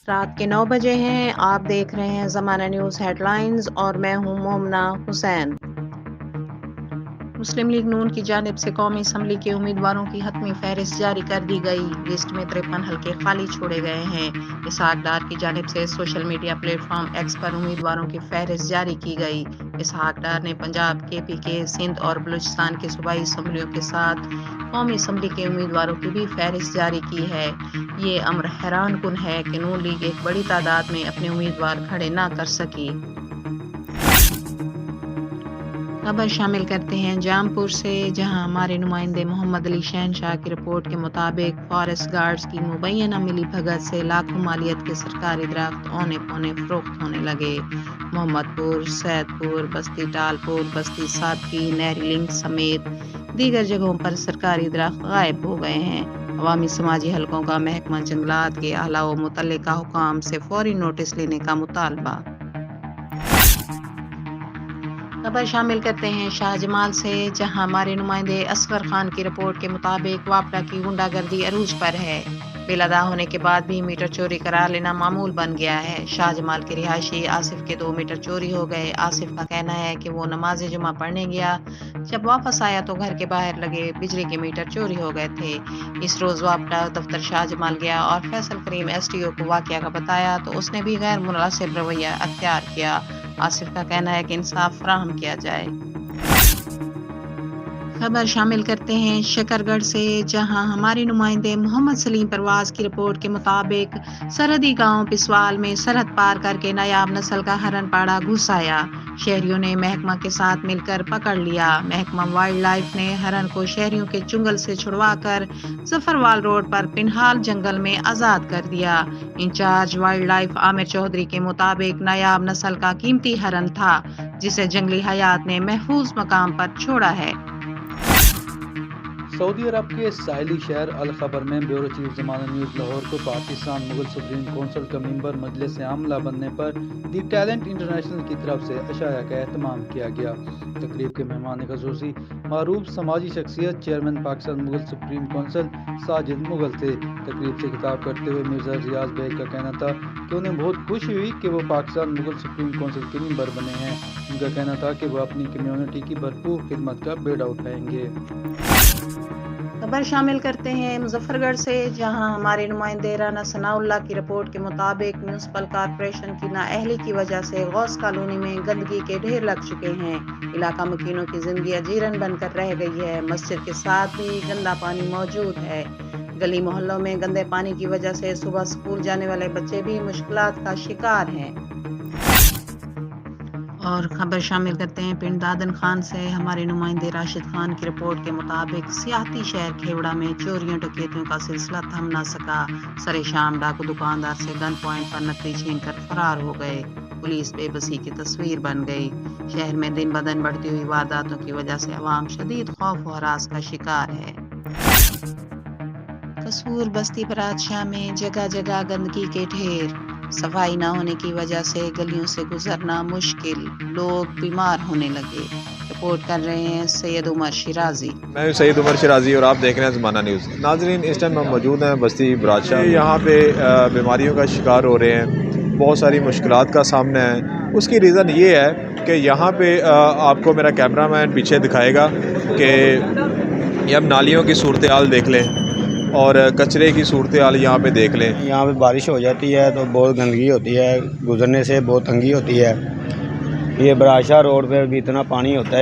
رات کے 9 بجے ہیں۔ آپ دیکھ رہے ہیں زمانہ نیوز ہیڈ لائنز اور میں ہوں مومنہ حسین۔ مسلم لیگ نون کی جانب سے قومی اسمبلی کے امیدواروں کی حتمی فہرست جاری کر دی گئی۔ لسٹ میں 53 حلقے خالی چھوڑے گئے ہیں۔ اسحاق ڈار کی جانب سے social media platform X پر امیدواروں کی فہرست جاری کی گئی۔ اسحاق ڈار نے پنجاب، KPK، سندھ اور بلوچستان کے صوبائی اسمبلیوں کے ساتھ قومی اسمبلی کے امیدواروں کی بھی فہرست جاری کی ہے۔ یہ امر حیران کن ہے کہ نون لیگ ایک بڑی تعداد میں اپنے امیدوار کھڑے نہ کر سکی۔ خبر شامل کرتے ہیں جامپور سے، جہاں ہمارے نمائندے محمد علی شہنشاہ کی رپورٹ کے مطابق فارسٹ گارڈز کی مبینہ ملی بھگت سے لاکھوں مالیت کے سرکاری درخت اونے پونے فروخت ہونے لگے۔ محمد پور، سید پور، بستی ٹال پور، بستی صادقی، نہری لنک سمیت دیگر جگہوں پر سرکاری درخت غائب ہو گئے ہیں۔ عوامی سماجی حلقوں کا محکمہ جنگلات کے اعلیٰ و متعلقہ حکام سے فوری نوٹس لینے کا مطالبہ۔ خبر شامل کرتے ہیں شاہ جمال سے، جہاں ہمارے نمائندے اصغر خان کی رپورٹ کے مطابق واپڈا کی غنڈہ گردی عروج پر ہے۔ بل ادا ہونے کے بعد بھی میٹر چوری کرا لینا معمول بن گیا ہے۔ شاہ جمال کے رہائشی آصف کے 2 میٹر چوری ہو گئے۔ آصف کا کہنا ہے کہ وہ نماز جمعہ پڑھنے گیا، جب واپس آیا تو گھر کے باہر لگے بجلی کے میٹر چوری ہو گئے تھے۔ اس روز واپڈا دفتر شاہ جمال گیا اور فیصل کریم SDO کو واقعہ کا بتایا تو اس نے بھی غیر مناسب رویہ اختیار کیا۔ آصف کا کہنا ہے کہ انصاف فراہم کیا جائے۔ خبر شامل کرتے ہیں شکرگڑھ سے، جہاں ہمارے نمائندے محمد سلیم پرواز کی رپورٹ کے مطابق سرحدی گاؤں پسوال میں سرحد پار کر کے نایاب نسل کا ہرن پاڑا گھس آیا۔ شہریوں نے محکمہ کے ساتھ مل کر پکڑ لیا۔ محکمہ وائلڈ لائف نے ہرن کو شہریوں کے چنگل سے چھڑوا کر ظفروال روڈ پر پنہال جنگل میں آزاد کر دیا۔ انچارج وائلڈ لائف عامر چودھری کے مطابق نایاب نسل کا قیمتی ہرن تھا، جسے جنگلی حیات نے محفوظ مقام پر چھوڑا ہے۔ سعودی عرب کے ساحلی شہر الخبر میں بیورو چیف زمانہ نیوز لاہور کو پاکستان مغل سپریم کونسل کا ممبر مجلس عاملہ بننے پر دی ٹیلنٹ انٹرنیشنل کی طرف سے عشایہ کا اہتمام کیا گیا۔ تقریب کے مہمان خصوصی معروف سماجی شخصیت chairman Pakistan Mughal supreme council Sajid Mughal تھے۔ تقریب سے خطاب کرتے ہوئے مرزا ریاض بیگ کا کہنا تھا کہ انہیں بہت خوشی ہوئی کہ وہ پاکستان مغل سپریم کونسل کے ممبر بنے ہیں۔ ان کا کہنا تھا کہ وہ اپنی کمیونٹی کی بھرپور خدمت کا بیڑا اٹھائیں گے۔ خبر شامل کرتے ہیں مظفر گڑھ سے، جہاں ہمارے نمائندے رانا ثناء اللہ کی رپورٹ کے مطابق میونسپل کارپوریشن کی نااہلی کی وجہ سے غوث کالونی میں گندگی کے ڈھیر لگ چکے ہیں۔ علاقہ مکینوں کی زندگی اجیرن بن کر رہ گئی ہے۔ مسجد کے ساتھ بھی گندا پانی موجود ہے۔ گلی محلوں میں گندے پانی کی وجہ سے صبح اسکول جانے والے بچے بھی مشکلات کا شکار ہیں۔ اور خبر شامل کرتے ہیں پنڈ دادن خان سے، ہمارے نمائندے راشد خان کی رپورٹ کے مطابق سیاحتی شہر کھیوڑا میں چوریوں ڈکیتیوں کا سلسلہ تھم نہ سکا۔ سرے شام ڈاکو دکاندار سے گن پوائنٹ پر نقدی چھین کر فرار ہو گئے۔ پولیس بے بسی کی تصویر بن گئی۔ شہر میں دن بدن بڑھتی ہوئی وارداتوں کی وجہ سے عوام شدید خوف و ہراس کا شکار ہے۔ قصور بستی برات شاہ میں جگہ جگہ گندگی کے ڈھیر، صفائی نہ ہونے کی وجہ سے گلیوں سے گزرنا مشکل، لوگ بیمار ہونے لگے۔ رپورٹ کر رہے ہیں سید عمر شیرازی۔ میں سید عمر شیرازی اور آپ دیکھ رہے ہیں زمانہ نیوز۔ ناظرین، اس ٹائم ہم موجود ہیں بستی برات شاہ، یہاں پہ بیماریوں کا شکار ہو رہے ہیں، بہت ساری مشکلات کا سامنا ہے۔ اس کی ریزن یہ ہے کہ یہاں پہ آپ کو میرا کیمرہ مین پیچھے دکھائے گا کہ یہ اب نالیوں کی صورتحال دیکھ لیں اور کچرے کی صورتحال یہاں پہ دیکھ لیں۔ یہاں پہ بارش ہو جاتی ہے تو بہت گندگی ہوتی ہے، گزرنے سے بہت تنگی ہوتی ہے۔ یہ براشا روڈ پہ بھی اتنا پانی ہوتا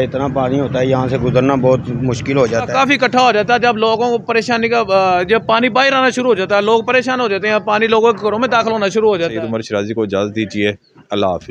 ہے یہاں سے گزرنا بہت مشکل ہو جاتا ہے، کافی اکٹھا ہو جاتا ہے۔ جب لوگوں کو پریشانی کا جب پانی باہر آنا شروع ہو جاتا ہے، لوگ پریشان ہو جاتے ہیں، پانی لوگوں کے گھروں میں داخل ہونا شروع ہو جاتا ہے۔ سید عمر شیرازی کو اجازت دیجیے، اللہ حافظ۔